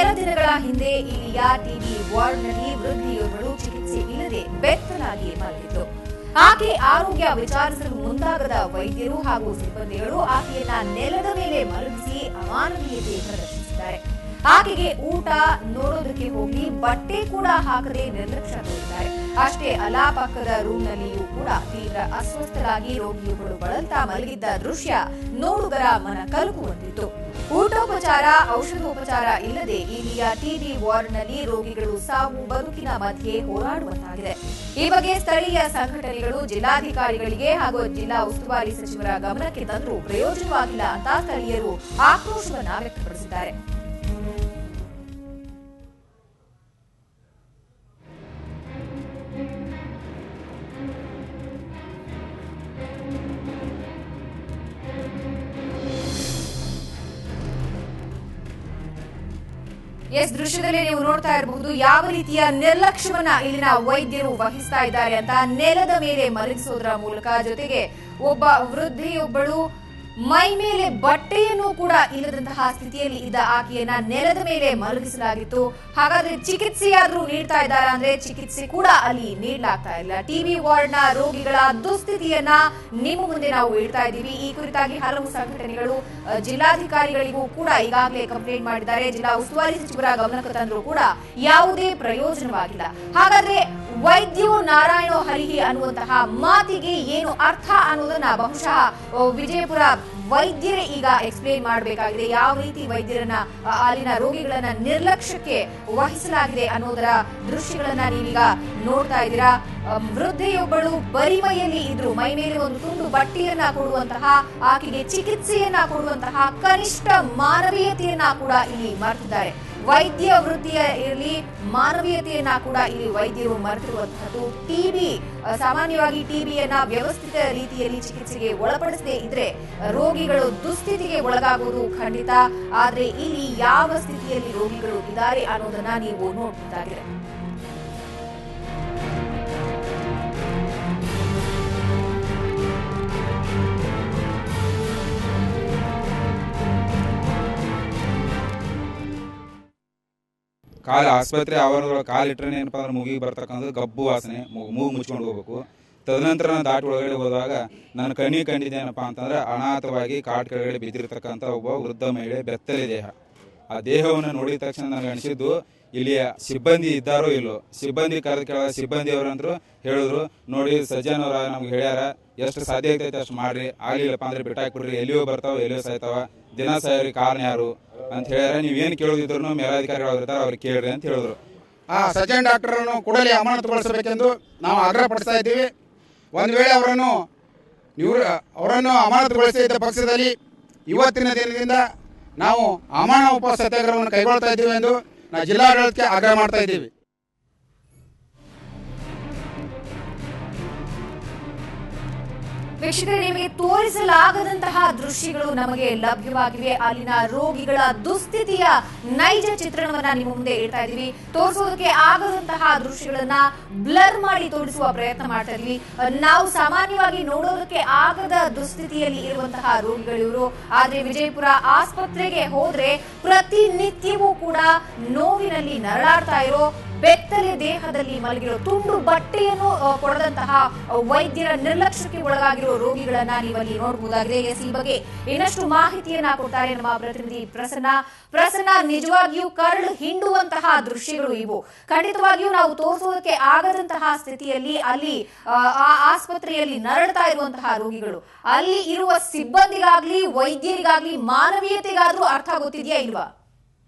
ಕೆಲ ದಿನಗಳ ಹಿಂದೆ ಇಲ್ಲಿಯ ಟಿಬಿ ವಾರ್ಡ್ನಲ್ಲಿ ವೃದ್ಧೆಯೊಬ್ಬಳು ಚಿಕಿತ್ಸೆ ಇಲ್ಲದೆ ಬೆತ್ತಲಾಗಿ ಮಲಗಿತ್ತು. ಆಕೆ ಆರೋಗ್ಯ ವಿಚಾರಿಸಲು ಮುಂದಾಗದ ವೈದ್ಯರು ಹಾಗೂ ಸಿಬ್ಬಂದಿಗಳು ಆಕೆಯನ್ನ ನೆಲದ ಮೇಲೆ ಮಲಗಿಸಿ ಅಮಾನವೀಯತೆ ಪ್ರದರ್ಶಿಸಿದ್ದಾರೆ. ಆಕೆಗೆ ಊಟ ನೋಡೋದಕ್ಕೆ ಹೋಗಿ ಬಟ್ಟೆ ಕೂಡ ಹಾಕದೆ ನಿರ್ಲಕ್ಷ್ಯ ತೋರಿದ್ದಾರೆ. ಅಷ್ಟೇ ಅಲ್ಲ, ಪಕ್ಕದ ರೂಮ್ನಲ್ಲಿಯೂ ಕೂಡ ತೀವ್ರ ಅಸ್ವಸ್ಥರಾಗಿ ರೋಗಿಯೊಬ್ಬಳು ಬಳಲ್ತಾ ಮಲಗಿದ್ದ ದೃಶ್ಯ ನೋಡುಗರ ಮನ ಕಲಕುವಂತಿತ್ತು. ಊಟೋಪಚಾರ, ಔಷಧೋಪಚಾರ ಇಲ್ಲದೆ ಇಲ್ಲಿಯ ಟಿಬಿ ವಾರ್ಡ್ನಲ್ಲಿ ರೋಗಿಗಳು ಸಾವು ಬದುಕಿನ ಮಧ್ಯೆ ಹೋರಾಡುವಂತಾಗಿದೆ. ಈ ಬಗ್ಗೆ ಸ್ಥಳೀಯ ಸಂಘಟನೆಗಳು ಜಿಲ್ಲಾಧಿಕಾರಿಗಳಿಗೆ ಹಾಗೂ ಜಿಲ್ಲಾ ಉಸ್ತುವಾರಿ ಸಚಿವರ ಗಮನಕ್ಕೆ ತಂದರೂ ಪ್ರಯೋಜನವಾಗಿಲ್ಲ ಅಂತ ಸ್ಥಳೀಯರು ಆಕ್ರೋಶವನ್ನ ವ್ಯಕ್ತಪಡಿಸಿದ್ದಾರೆ. ದೃಶ್ಯದಲ್ಲಿ ನೀವು ನೋಡ್ತಾ ಇರಬಹುದು ಯಾವ ರೀತಿಯ ನಿರ್ಲಕ್ಷ್ಯವನ್ನ ಇಲ್ಲಿನ ವೈದ್ಯರು ವಹಿಸ್ತಾ ಇದ್ದಾರೆ ಅಂತ. ನೆಲದ ಮೇಲೆ ಮಲಗಿಸೋದ್ರ ಮೂಲಕ, ಜೊತೆಗೆ ಒಬ್ಬ ವೃದ್ಧೆಯೊಬ್ಬಳು ಮೈ ಮೇಲೆ ಬಟ್ಟೆಯನ್ನು ಕೂಡ ಇಲ್ಲದಂತಹ ಸ್ಥಿತಿಯಲ್ಲಿ ಇದ್ದ ಆಕೆಯನ್ನ ನೆಲದ ಮೇಲೆ ಮಲಗಿಸಲಾಗಿತ್ತು. ಹಾಗಾದ್ರೆ ಚಿಕಿತ್ಸೆಯಾದ್ರೂ ನೀಡ್ತಾ ಇದ್ದಾರಾ ಅಂದ್ರೆ ಚಿಕಿತ್ಸೆ ಕೂಡ ಅಲ್ಲಿ ನೀಡಲಾಗ್ತಾ ಇಲ್ಲ. ಟಿಬಿ ವಾರ್ಡ್ನ ರೋಗಿಗಳ ದುಸ್ಥಿತಿಯನ್ನ ನಿಮ್ಮ ಮುಂದೆ ನಾವು ಇಡ್ತಾ ಇದ್ದೀವಿ. ಈ ಕುರಿತಾಗಿ ಹಲವು ಸಂಘಟನೆಗಳು ಜಿಲ್ಲಾಧಿಕಾರಿಗಳಿಗೂ ಕೂಡ ಈಗಾಗಲೇ ಕಂಪ್ಲೇಂಟ್ ಮಾಡಿದ್ದಾರೆ. ಜಿಲ್ಲಾ ಉಸ್ತುವಾರಿ ಸಚಿವರ ಗಮನಕ್ಕೆ ತಂದರೂ ಕೂಡ ಯಾವುದೇ ಪ್ರಯೋಜನವಾಗಿಲ್ಲ. ಹಾಗಾದ್ರೆ ವೈದ್ಯೋ ನಾರಾಯಣೋ ಹರಿಹಿ ಅನ್ನುವಂತಹ ಮಾತಿಗೆ ಏನು ಅರ್ಥ ಅನ್ನೋದನ್ನ ಬಹುಶಃ ವಿಜಯಪುರ ವೈದ್ಯರೇ ಈಗ ಎಕ್ಸ್ಪ್ಲೇನ್ ಮಾಡಬೇಕಾಗಿದೆ. ಯಾವ ರೀತಿ ವೈದ್ಯರನ್ನ ಅಲ್ಲಿನ ರೋಗಿಗಳನ್ನ ನಿರ್ಲಕ್ಷ್ಯಕ್ಕೆ ವಹಿಸಲಾಗಿದೆ ಅನ್ನೋದರ ದೃಶ್ಯಗಳನ್ನ ನೀವೀಗ ನೋಡ್ತಾ ಇದ್ದೀರಾ. ವೃದ್ಧೆಯೊಬ್ಬಳು ಬರಿಮೈಯಲ್ಲಿ ಇದ್ರು, ಮೈ ಮೇಲೆ ಒಂದು ತುಂಡು ಬಟ್ಟೆಯನ್ನ ಕೊಡುವಂತಹ, ಆಕೆಗೆ ಚಿಕಿತ್ಸೆಯನ್ನ ಕೊಡುವಂತಹ ಕನಿಷ್ಠ ಮಾನವೀಯತೆಯನ್ನ ಕೂಡ ಇಲ್ಲಿ ಮರೆತಿದ್ದಾರೆ. ವೈದ್ಯ ವೃತ್ತಿಯ ಇರಲಿ, ಮಾನವೀಯತೆಯನ್ನ ಕೂಡ ಇಲ್ಲಿ ವೈದ್ಯರು ಮರೆತಿರುವಂತಹದ್ದು. ಸಾಮಾನ್ಯವಾಗಿ ಟಿಬಿಯನ್ನ ವ್ಯವಸ್ಥಿತ ರೀತಿಯಲ್ಲಿ ಚಿಕಿತ್ಸೆಗೆ ಒಳಪಡಿಸದೇ ಇದ್ರೆ ರೋಗಿಗಳು ದುಸ್ಥಿತಿಗೆ ಒಳಗಾಗುವುದು ಖಂಡಿತ. ಆದ್ರೆ ಇಲ್ಲಿ ಯಾವ ಸ್ಥಿತಿಯಲ್ಲಿ ರೋಗಿಗಳು ಇದ್ದಾರೆ ಅನ್ನೋದನ್ನ ನೀವು ನೋಡಬಹುದಾಗಿದೆ. ಆಸ್ಪತ್ರೆ ಆವರಣದೊಳಗೆ ಕಾಲಿಟ್ರೆ ಏನಪ್ಪ ಅಂದ್ರೆ ಮೂಗಿಗೆ ಬರ್ತಕ್ಕಂಥದ್ದು ಗಬ್ಬು ವಾಸನೆ, ಮೂಗು ಮುಚ್ಕೊಂಡು ಹೋಗ್ಬೇಕು. ತದನಂತರ ನಾನು ದಾಟಿ ಒಳಗಡೆ ಹೋದಾಗ ನನ್ನ ಕಣ್ಣಿಗೆ ಕಂಡಿದ್ದೇನಪ್ಪ ಅಂತಂದ್ರೆ ಅನಾಥವಾಗಿ ಕಾಟ್ ಕೆಳಗಡೆ ಬಿದ್ದಿರ್ತಕ್ಕಂಥ ಒಬ್ಬ ವೃದ್ಧ ಮಹಿಳೆ ಬೆತ್ತಲೆ ದೇಹ. ಆ ದೇಹವನ್ನು ನೋಡಿದ ತಕ್ಷಣ ನನಗೆ ಅನಿಸಿದ್ದು ಇಲ್ಲಿ ಸಿಬ್ಬಂದಿ ಇದ್ದಾರೋ ಇಲ್ಲೋ. ಸಿಬ್ಬಂದಿ ಕರೆದು ಕೇಳಿದ ಸಿಬ್ಬಂದಿ ಅವರಂದ್ರು ಹೇಳಿದ್ರು, ನೋಡಿ ಸಜ್ಜನ್ ಅವರ ನಮ್ಗೆ ಹೇಳ್ಯಾರ, ಎಷ್ಟು ಸಾಧ್ಯ ಆಗ್ತೈತೆ ಅಷ್ಟು ಮಾಡ್ರಿ, ಆಗ್ಲಿಲ್ಲಪ್ಪ ಅಂದ್ರೆ ಬಿಟ್ಟಾಕ್ಬಿಡ್ರಿ, ಎಲ್ಲಿಯೋ ಬರ್ತಾವ ಎಲ್ಲಿಯೋ ಸಾಯ್ತಾವ, ದಿನ ಸಾಯೋರಿಗೆ ಕಾರಣ ಯಾರು ಅಂತ ಹೇಳ್ಯಾರ. ನೀವೇನು ಕೇಳೋದಿದ್ರು ಮೇಲಾಧಿಕಾರಿಗಳಿರ್ತಾರೆ ಅವ್ರಿಗೆ ಕೇಳ್ರಿ ಅಂತ ಹೇಳಿದ್ರು. ಆ ಸಜ್ಜನ್ ಡಾಕ್ಟರನ್ನು ಕೂಡಲೇ ಅಮಾನತುಗೊಳಿಸಬೇಕೆಂದು ನಾವು ಆಗ್ರಹ ಪಡಿಸ್ತಾ ಇದ್ದೀವಿ. ಒಂದು ವೇಳೆ ಅವರನ್ನು ಅಮಾನತುಗೊಳಿಸಿದ ಪಕ್ಷದಲ್ಲಿ ಇವತ್ತಿನ ದಿನದಿಂದ ನಾವು ಅಮಾನ ಉಪವಾಸ ಸತ್ಯಾಗ್ರಹವನ್ನು ಕೈಗೊಳ್ತಾ ಇದ್ದೀವಿ ಎಂದು ನಾವು ಜಿಲ್ಲಾಡಳಿತಕ್ಕೆ ಆಗ್ರಹ ಮಾಡ್ತಾ ಇದ್ದೀವಿ. ವೀಕ್ಷಕರೇ, ನಿಮಗೆ ತೋರಿಸಲಾಗದಂತಹ ದೃಶ್ಯಗಳು ನಮಗೆ ಲಭ್ಯವಾಗಿವೆ. ಅಲ್ಲಿನ ರೋಗಿಗಳ ದುಸ್ಥಿತಿಯ ನೈಜ ಚಿತ್ರಣವನ್ನ ನಿಮ್ಮ ಮುಂದೆ ಇಡ್ತಾ ಇದೀವಿ. ತೋರಿಸೋದಕ್ಕೆ ಆಗದಂತಹ ದೃಶ್ಯಗಳನ್ನ ಬ್ಲರ್ ಮಾಡಿ ತೋರಿಸುವ ಪ್ರಯತ್ನ ಮಾಡ್ತಾ ಇದೀವಿ. ನಾವು ಸಾಮಾನ್ಯವಾಗಿ ನೋಡೋದಕ್ಕೆ ಆಗದ ದುಸ್ಥಿತಿಯಲ್ಲಿ ಇರುವಂತಹ ರೋಗಿಗಳಿವರು. ಆದ್ರೆ ವಿಜಯಪುರ ಆಸ್ಪತ್ರೆಗೆ ಹೋದ್ರೆ ಪ್ರತಿನಿತ್ಯವೂ ಕೂಡ ನೋವಿನಲ್ಲಿ ನರಳಾಡ್ತಾ ಇರೋ, ಬೆತ್ತಲೆ ದೇಹದಲ್ಲಿ ಮಲಗಿರೋ, ತುಂಡು ಬಟ್ಟೆಯನ್ನು ಕೊಡದಂತಹ ವೈದ್ಯರ ನಿರ್ಲಕ್ಷ್ಯಕ್ಕೆ ಒಳಗಾಗಿರೋ ರೋಗಿಗಳನ್ನ ನೀವಲ್ಲಿ ನೋಡಬಹುದಾಗಿದೆ. ಈ ಬಗ್ಗೆ ಇನ್ನಷ್ಟು ಮಾಹಿತಿಯನ್ನ ಕೊಡ್ತಾರೆ ನಮ್ಮ ಪ್ರತಿನಿಧಿ ಪ್ರಸನ್ನ. ನಿಜವಾಗಿಯೂ ಕರಳು ಹಿಂಡುವಂತಹ ದೃಶ್ಯಗಳು ಇವು. ಖಂಡಿತವಾಗಿಯೂ ನಾವು ತೋರಿಸೋದಕ್ಕೆ ಆಗದಂತಹ ಸ್ಥಿತಿಯಲ್ಲಿ ಅಲ್ಲಿ ಆ ಆಸ್ಪತ್ರೆಯಲ್ಲಿ ನರಳ್ತಾ ಇರುವಂತಹ ರೋಗಿಗಳು, ಅಲ್ಲಿ ಇರುವ ಸಿಬ್ಬಂದಿಗಾಗ್ಲಿ ವೈದ್ಯರಿಗಾಗ್ಲಿ ಮಾನವೀಯತೆಗಾದ್ರೂ ಅರ್ಥ ಗೊತ್ತಿದೆಯಾ ಇಲ್ವಾ?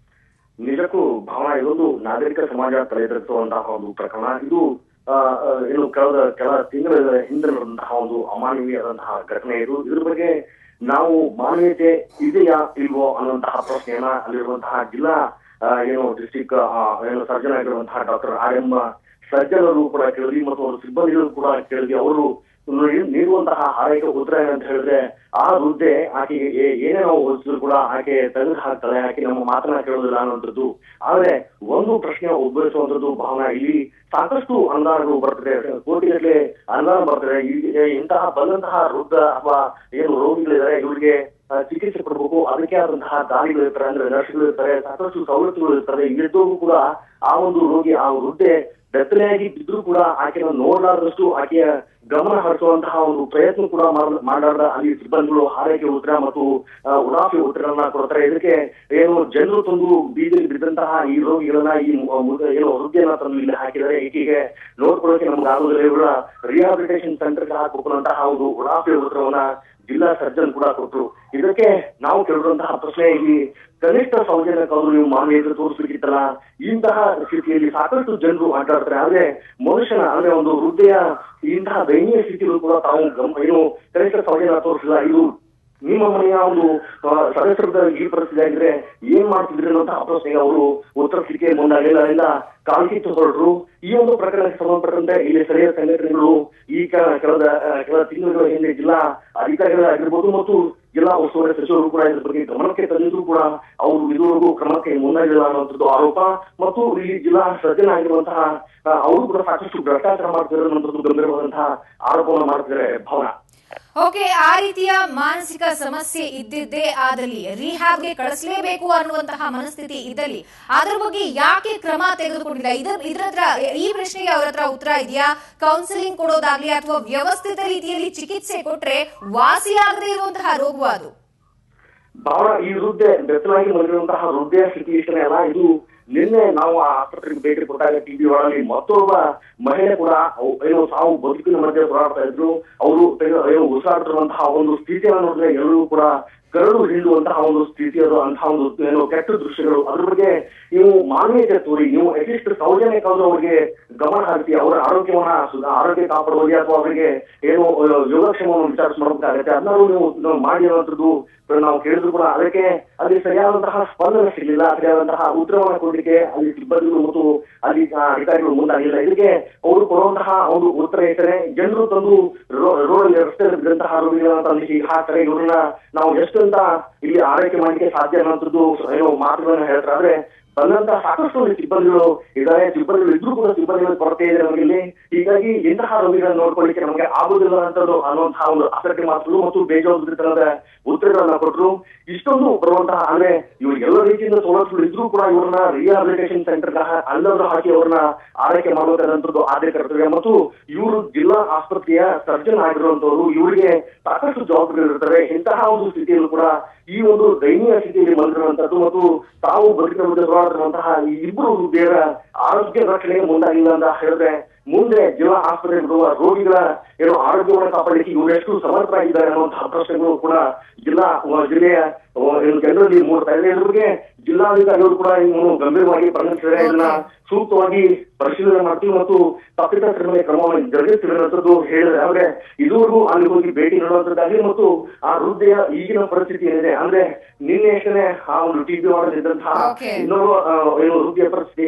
ನಿಜಕ್ಕೂ ಭಾವನಾ, ಇದೊಂದು ನಾಗರಿಕ ಸಮಾಜ ತಲೆದರಿಸುವಂತಹ ಒಂದು ಪ್ರಕರಣ. ಇದು ಇನ್ನು ಕೆಲ ತಿಂಗಳ ಹಿಂದೆ ನಡೆದಂತಹ ಒಂದು ಅಮಾನವೀಯವಾದಂತಹ ಘಟನೆ ಇದು. ಇದ್ರ ಬಗ್ಗೆ ನಾವು ಮಾನವೀಯತೆ ಇದೆಯಾ ಇಲ್ವೋ ಅನ್ನುವಂತಹ ಪ್ರಶ್ನೆಯನ್ನ ಅಲ್ಲಿರುವಂತಹ ಜಿಲ್ಲಾ ಡಿಸ್ಟ್ರಿಕ್ಟ್ ಸರ್ಜನ್ ಆಗಿರುವಂತಹ ಡಾಕ್ಟರ್ RM ಸರ್ಜನ್ ಅವರು ಕೂಡ ಕೇಳಿದ್ವಿ ಮತ್ತು ಅವರು ಸಿಬ್ಬಂದಿಗಳು ಕೂಡ ಕೇಳಿದ್ವಿ. ಅವರು ನೀಡುವಂತಹ ಹಾರೈಕೆ ಉತ್ತರ ಏನಂತ ಹೇಳಿದ್ರೆ, ಆ ವೃದ್ಧೆ ಆಕೆಗೆ ಏನೇ ನಾವು ಓದಿಸಿದ್ರು ಕೂಡ ಆಕೆ ತೆಗೆದು ಹಾಕ್ತಾಳೆ, ಆಕೆ ನಮ್ಮ ಮಾತನ್ನ ಕೇಳೋದಿಲ್ಲ ಅನ್ನುವಂಥದ್ದು. ಆದ್ರೆ ಒಂದು ಪ್ರಶ್ನೆ ಉದ್ಭವಿಸುವಂತದ್ದು ಭಾವನಾ, ಇಲ್ಲಿ ಸಾಕಷ್ಟು ಅನುದಾನಗಳು ಬರ್ತದೆ, ಕೋಟಿಗಟ್ಟಲೆ ಅನುದಾನ ಬರ್ತದೆ. ಇಂತಹ ಬಂದಂತಹ ವೃದ್ಧ ಅಥವಾ ಏನು ರೋಗಿಗಳಿದ್ದಾರೆ ಇವರಿಗೆ ಚಿಕಿತ್ಸೆ ಕೊಡಬೇಕು. ಅದಕ್ಕೆ ಆದಂತಹ ದಾರಿಗಳು ಇರ್ತಾರೆ, ಅಂದ್ರೆ ನರ್ಸ್ಗಳು ಇರ್ತಾರೆ, ಸಾಕಷ್ಟು ಸವಲತ್ತುಗಳು ಇರ್ತದೆ. ಇಲ್ಲಿದ್ದವೂ ಕೂಡ ಆ ಒಂದು ರೋಗಿ, ಆ ವೃದ್ಧೆ ಬೆತ್ತಲೆಯಾಗಿ ಬಿದ್ದರೂ ಕೂಡ ಆಕೆಯನ್ನು ನೋಡಲಾರದಷ್ಟು ಆಕೆಯ ಗಮನ ಹರಿಸುವಂತಹ ಒಂದು ಪ್ರಯತ್ನ ಕೂಡ ಮಾಡಾರ್ದ ಅಲ್ಲಿ ಸಿಬ್ಬಂದಿಗಳು ಹಾರೈಕೆ ಉತ್ತರ ಮತ್ತು ಉಡಾಫಿ ಉತ್ತರಗಳನ್ನ ಕೊಡ್ತಾರೆ. ಇದಕ್ಕೆ ಏನು ಜನರು ತಂದು ಬೀದಿಯಲ್ಲಿ ಬಿದ್ದಂತಹ ಈ ರೋಗಿಗಳನ್ನ ಈ ಏನು ವೃದ್ಧಿಯನ್ನ ತಂದು ಇಲ್ಲಿ ಹಾಕಿದರೆ ಈಕೆಗೆ ನೋಡ್ಕೊಳ್ಳೋಕೆ ನಮ್ಗೆ ಆಗೋದಿಲ್ಲ, ಇವರ ರಿಹಾಬಿಲಿಟೇಷನ್ ಸೆಂಟರ್ಗೆ ಹಾಕುವಂತಹ ಒಂದು ಉಡಾಫಿ ಉತ್ತರವನ್ನ ಜಿಲ್ಲಾ ಸರ್ಜನ್ ಕೂಡ ಕೊಟ್ಟರು. ಇದಕ್ಕೆ ನಾವು ಕೇಳಿರುವಂತಹ ಪ್ರಶ್ನೆ, ಇಲ್ಲಿ ಕನಿಷ್ಠ ಸೌಜನ್ಯಕ್ಕಾದ್ರೂ ನೀವು ಮಾನವೀಯತೆ ತೋರಿಸ್ಬೇಕಿತ್ತಲ್ಲ. ಇಂತಹ ಸ್ಥಿತಿಯಲ್ಲಿ ಸಾಕಷ್ಟು ಜನರು ಆಟಾಡ್ತಾರೆ, ಆದ್ರೆ ಮನುಷ್ಯನ ಅಂದ್ರೆ ಒಂದು ವೃದ್ಧೆಯ ಇಂತಹ ದಯನೀಯ ಸ್ಥಿತಿಗಳು ಕೂಡ ತಾವು ಏನು ಕನಿಷ್ಠ ಸೌಜನ್ಯ ತೋರಿಸಿಲ್ಲ. ಇದು ನಿಮ್ಮ ಮನೆಯ ಒಂದು ಸದಸ್ಯರ ಈ ಪರಿಸ್ಥಿತಿ ಆಗಿದ್ರೆ ಏನ್ ಮಾಡ್ತಿದ್ರಿ ಅನ್ನೋಂತಹ ಪ್ರಶ್ನೆಗೆ ಅವರು ಉತ್ತರಿಸಲಿಕ್ಕೆ ಮುಂದಾಗಲಿಲ್ಲ, ಕಾಲ್ಕಿತ್ತು ಹೊರಟರು. ಈ ಒಂದು ಪ್ರಕರಣಕ್ಕೆ ಸಂಬಂಧಪಟ್ಟಂತೆ ಇಲ್ಲಿ ಸ್ಥಳೀಯ ಸಂಘಟನೆಗಳು ಈ ಕೆಲ ತಿಂಗಳ ಹಿಂದೆ ಜಿಲ್ಲಾ ಅಧಿಕಾರಿಗಳಾಗಿರ್ಬೋದು ಮತ್ತು ಜಿಲ್ಲಾ ಉಸ್ತುವಾರಿ ಸಚಿವರು ಕೂಡ ಇದ್ರ ಬಗ್ಗೆ ಗಮನಕ್ಕೆ ತಂದಿದ್ರು ಕೂಡ ಅವರು ಇದುವರೆಗೂ ಕ್ರಮಕ್ಕೆ ಮುಂದಾಗಿಲ್ಲ ಅನ್ನುವಂಥದ್ದು ಆರೋಪ. ಮತ್ತು ಇಲ್ಲಿ ಜಿಲ್ಲಾ ಸರ್ಜನ್ ಆಗಿರುವಂತಹ ಅವರು ಕೂಡ ಸಾಕಷ್ಟು ಭ್ರಷ್ಟಾಚಾರ ಮಾಡ್ತಿದ್ದಾರೆ ಅನ್ನುವಂಥದ್ದು ಗಂಭೀರವಾದಂತಹ ಆರೋಪವನ್ನು ಮಾಡ್ತಿದ್ದಾರೆ. ಭಾವನಾ, ಓಕೆ, ಆ ರೀತಿಯ ಮಾನಸಿಕ ಸಮಸ್ಯೆ ಇದ್ದಿದ್ದೇ ಆದಲ್ಲಿ ರಿಹ್ಯಾಬ್ಗೆ ಕಳಿಸಲೇಬೇಕು ಅನ್ನುವಂತಹ ಮನಸ್ಥಿತಿ ಇದ್ದಲ್ಲಿ ಅದರ ಬಗ್ಗೆ ಯಾಕೆ ಕ್ರಮ ತೆಗೆದುಕೊಂಡಿಲ್ಲ? ಇದ್ರ ಈ ಪ್ರಶ್ನೆಗೆ ಅವರ ಹತ್ರ ಉತ್ತರ ಇದೆಯಾ? ಕೌನ್ಸಿಲಿಂಗ್ ಕೊಡೋದಾಗ್ಲಿ ಅಥವಾ ವ್ಯವಸ್ಥಿತ ರೀತಿಯಲ್ಲಿ ಚಿಕಿತ್ಸೆ ಕೊಟ್ರೆ ವಾಸಿಯಾಗದೇ ಇರುವಂತಹ ರೋಗವ ಅದು? ಭಾವನಾ, ಈ ವೃದ್ಧೆ ಬೆತ್ತಲಾಗಿ ಮಲಗಿರುವಂತಹ ವೃದ್ಧೆಯ ಸ್ಥಿತಿ ಇಷ್ಟನೇ ಅಲ್ಲ. ಇದು ನಿನ್ನೆ ನಾವು ಆ ಆಸ್ಪತ್ರೆಗೆ ಭೇಟಿ ಕೊಟ್ಟಾಗ ಟಿವಿ ಒಳಗೆ ಮತ್ತೊಬ್ಬ ಮಹಿಳೆ ಕೂಡ ಏನು ಸಾವು ಬದುಕಿನ ಮಧ್ಯೆ ಹೋರಾಡ್ತಾ ಇದ್ರು. ಅವರು ಏನು ಉಸಿರಾಡ್ತಿರುವಂತಹ ಒಂದು ಸ್ಥಿತಿಯನ್ನು ನೋಡಿದ್ರೆ ಎಲ್ಲರೂ ಕೂಡ ಕರಡು ಹಿಂಡುವಂತಹ ಒಂದು ಸ್ಥಿತಿ, ಅದು ಅಂತಹ ಒಂದು ಏನು ಕೆಟ್ಟ ದೃಶ್ಯಗಳು. ಅದ್ರ ಬಗ್ಗೆ ನೀವು ಮಾನವೀಯತೆ ತೋರಿ, ನೀವು ಅಟ್ಲೀಸ್ಟ್ ಸೌಜನ್ಯಕ್ಕಾದ್ರೂ ಅವರಿಗೆ ಗಮನ ಹರಿಸಿ ಅವರ ಆರೋಗ್ಯ ಕಾಪಾಡುವಲ್ಲಿ ಅಥವಾ ಅವರಿಗೆ ಏನು ಯೋಗಕ್ಷೇಮವನ್ನು ವಿಚಾರಿಸಿ ಮಾಡಬೇಕಾಗತ್ತೆ. ಅದನ್ನಾದ್ರೂ ನೀವು ಮಾಡಿ ಅನ್ನೋಂಥದ್ದು ನಾವು ಕೇಳಿದ್ರು ಕೂಡ ಅದಕ್ಕೆ ಅಲ್ಲಿ ಸರಿಯಾದಂತಹ ಸ್ಪಂದನೆ ಸಿಗಲಿಲ್ಲ, ಸರಿಯಾದಂತಹ ಉತ್ತರವನ್ನು ಕೊಡಲಿಕ್ಕೆ ಅಲ್ಲಿ ಸಿಬ್ಬಂದಿಗಳು ಮತ್ತು ಅಲ್ಲಿ ಅಧಿಕಾರಿಗಳು ಮುಂದಾಗಿಲ್ಲ. ಇದಕ್ಕೆ ಅವರು ಕೊಡುವಂತಹ ಒಂದು ಉತ್ತರ ಇಟ್ಟರೆ ಜನರು ತಂದು ರೋಡ್ ರಸ್ತೆಯಲ್ಲಿ ಬಿದ್ದಂತಹ ರೋಗಿಗಳನ್ನ ತಂದು ಹಾಕ್ತಾರೆ, ಇವ್ರನ್ನ ನಾವು ಎಷ್ಟು ಅಂತ ಇಲ್ಲಿ ಆರೈಕೆ ಮಾಡಲಿಕ್ಕೆ ಸಾಧ್ಯ ಅನ್ನೋಂಥದ್ದು ಏನೋ ಮಾತುಗಳನ್ನ ಹೇಳ್ತಾರೆ. ಆದ್ರೆ ಬಂದಂತಹ ಸಾಕಷ್ಟು ಸಿಬ್ಬಂದಿಗಳು ಇದ್ದಾರೆ, ಸಿಬ್ಬಂದಿಗಳು ಇದ್ರೂ ಕೂಡ ಸಿಬ್ಬಂದಿಗಳ ಕೊರತೆ ಇದೆ ನಮಗೆ. ಹೀಗಾಗಿ ಇಂತಹ ರೋಗಿಗಳನ್ನ ನೋಡ್ಕೊಳ್ಳಿಕ್ಕೆ ನಮಗೆ ಆಗುದಿಲ್ಲ ಅಂತದ್ದು ಅನ್ನುವಂತಹ ಒಂದು ಅಸಡ್ಡೆ ಮಾತುಗಳು ಮತ್ತು ಬೇಜವಾಬ್ದಾರಿತನದ ಉತ್ತರಗಳನ್ನ ಕೊಟ್ಟರು. ಇಷ್ಟೊಂದು ಬರುವಂತಹ ಅಂದ್ರೆ ಇವರು ಎಲ್ಲ ರೀತಿಯಿಂದ ಸೌಲಭ್ಯಗಳು ಇದ್ರೂ ಕೂಡ ಇವ್ರನ್ನ ರಿಹಾಬಿಲಿಟೇಷನ್ ಸೆಂಟರ್ ಅಲ್ಲರೂ ಹಾಕಿ ಅವ್ರನ್ನ ಆರೈಕೆ ಮಾಡುವಂತದ್ದು ಆದ್ಯ ಕರ್ತವ್ಯ. ಮತ್ತು ಇವರು ಜಿಲ್ಲಾ ಆಸ್ಪತ್ರೆಯ ಸರ್ಜನ್ ಆಗಿರುವಂತವ್ರು, ಇವರಿಗೆ ಸಾಕಷ್ಟು ಜವಾಬ್ದಾರಿಗಳು ಇರ್ತವೆ. ಇಂತಹ ಒಂದು ಸ್ಥಿತಿಯಲ್ಲೂ ಕೂಡ ಈ ಒಂದು ದಯನೀಯ ಸ್ಥಿತಿಯಲ್ಲಿ ಬಂದಿರುವಂತದ್ದು ಮತ್ತು ತಾವು ಬದುಕಿರುವಂತಹ ಈ ಇಬ್ಬರು ವೃದ್ಧೆಯರ ಆರೋಗ್ಯ ರಕ್ಷಣೆಗೆ ಮುಂದಾಗಿಲ್ಲ ಅಂತ ಹೇಳಿದ್ರೆ ಮುಂದೆ ಜಿಲ್ಲಾ ಆಸ್ಪತ್ರೆ ಬರುವ ರೋಗಿಗಳ ಏನು ಆರೋಗ್ಯವನ್ನು ಕಾಪಾಡಲಿಕ್ಕೆ ಇವರು ಎಷ್ಟು ಸಮರ್ಥರಾಗಿದ್ದಾರೆ ಅನ್ನುವಂತಹ ಪ್ರಶ್ನೆಗಳು ಕೂಡ ಜಿಲ್ಲೆಯ ಜನರಲ್ಲಿ ಮೂಡ್ತಾ ಇದೆ. ಇದ್ರ ಬಗ್ಗೆ ಜಿಲ್ಲಾಧಿಕಾರಿಗಳು ಕೂಡ ಇನ್ನು ಗಂಭೀರವಾಗಿ ಪರಿಗಣಿಸಿದರೆ ಇದನ್ನ ಸೂಕ್ತವಾಗಿ ಪರಿಶೀಲನೆ ಮಾಡ್ತೀವಿ ಮತ್ತು ತಪ್ಪಿತಸ್ಥರ ಕ್ರಮವನ್ನು ಜರುಗಿಸ್ತೀವಿ ಅನ್ನೋದು ಹೇಳಿದ್ರೆ. ಆದ್ರೆ ಇದುವರೆಗೂ ಅಲ್ಲಿ ಹೋಗಿ ಭೇಟಿ ನೀಡುವಂತದ್ದಾಗಲಿ ಮತ್ತು ಆ ವೃದ್ಧೆಯ ಈಗಿನ ಪರಿಸ್ಥಿತಿ ಏನಿದೆ ಅಂದ್ರೆ ನಿನ್ನೆ ಆ ಒಂದು ಟಿಬಿ ಮಾಡದಿದ್ದಂತಹ ಇನ್ನೊಬ್ಬ ಏನು ವೃದ್ಧೆಯ ಪರಿಸ್ಥಿತಿ